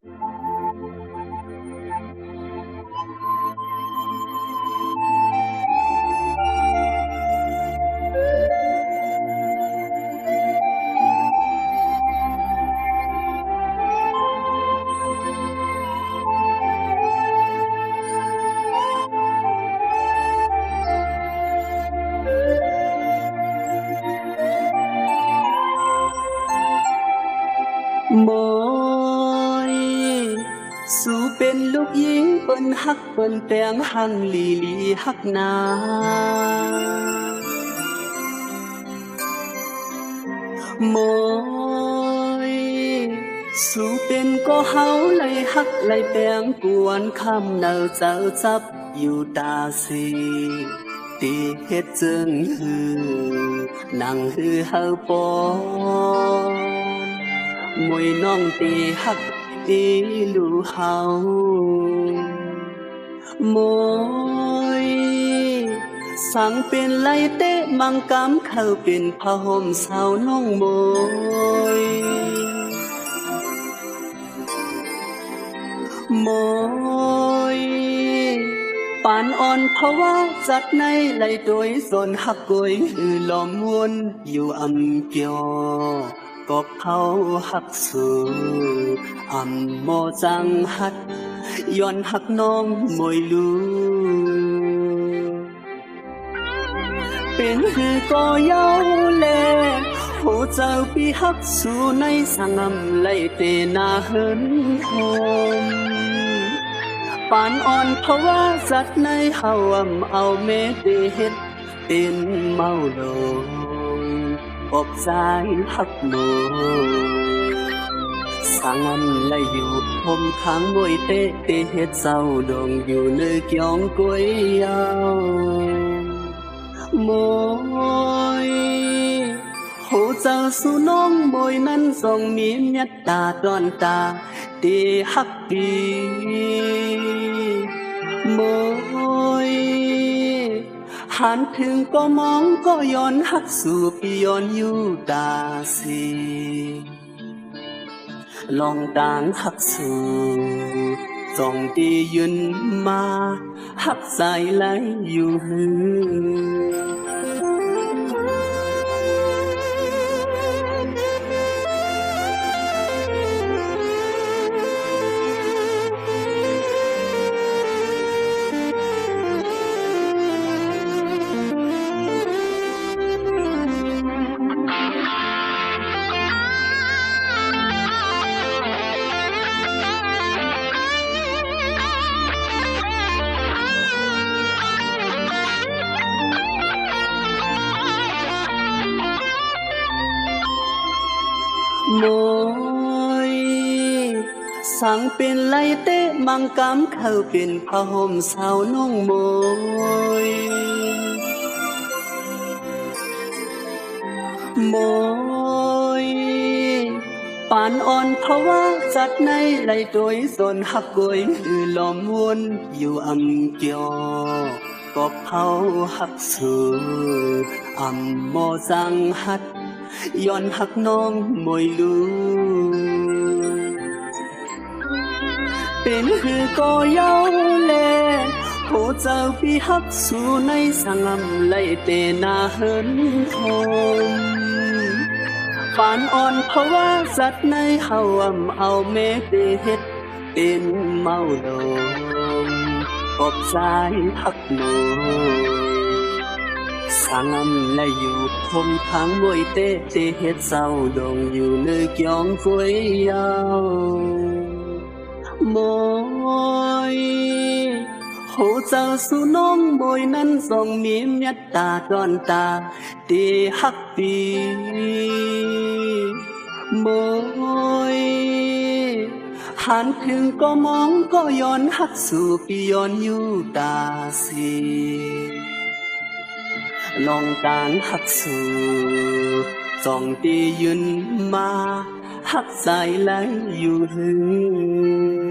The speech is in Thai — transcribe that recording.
โมยสู่เป็นลูกหญิงเปิ้นฮักเปิ้นแปลงหังลีลีฮักนาโมยสู่เป็นก็เฮาไลฮักไลแปลงกวนคำเนาเจ้าจับอยู่ตาสีตีเฮ็ดจึงฮือนั่งฮือเฮาปอมวยน้องตีฮักอีลูเฮาโมยสั่งเป็นไลเตะมังกำเข้าเป็นผ้าห่มสาวน้องโมยโมยปานอ่อนเพราะว่าจัดในไหลโดยส่วนหักกวยหือลมวนอยู่อำเกียวก็เขาหักสูอำโมจังหัดย้อนหักน้องมวยลูเป็นคือก็เย้าแลหูเจ้าปีหักสู่ในสังอำไหลเตนาเหินหอมปานอ่อนเพราะว่าสัตว์ในเฮาเอาเมตเฮ็ดเป็นเมาโลอบสายหักโลสังอันไหลอยู่ผมค้างมวยเตะเฮ็ดเศร้าดงอยู่ในเกี่ยงกวยยาวโมยหูเจ้าสู่น้องมวยนั้นทรงมีเมตตาตอนตาตีฮักปีโมยหันถึงก็มองก็ย้อนหักสู่ปีย้อนอยู่ตาสีลองต่างหักสู่จ้องตียืนมาหักใจไหลอยู่หือโมยสั่งเป็นไลเตะมังกำเข้าเป็นผ้าห่มสาวน้องโมยโมยปานอ่อนเพราะว่าจัดในไหลโดยส่วนหักกวยหือลมวนอยู่อำเกียวก็เขาหักสู่อำโมจังหัดย้อนหักน้องมวยลูเป็นคือก็เย้าแลผู้เจ้าพี่หักสู่ในสังอำไหลเตนาเหินหอมปานอ่อนเพราะว่าสัตว์ในเฮาเอาเมตเฮ็ดเป็นเมาโลมอบสายหักโมสังอำและอยู่คมทางมวยเตะเฮ็ดเศร้าดงอยู่ในเกี่ยงกวยยาวโมยหูเจ้าสู่น้องมวยนั้นทรงมีเมตตาตอนตาตีฮักปีโมยหันถึงก็มองก็ย้อนหักสู่ปีย้อนอยู่ตาสีลองต่างหักสู่จ้องตียืนมาหักใจไหลอยู่หือ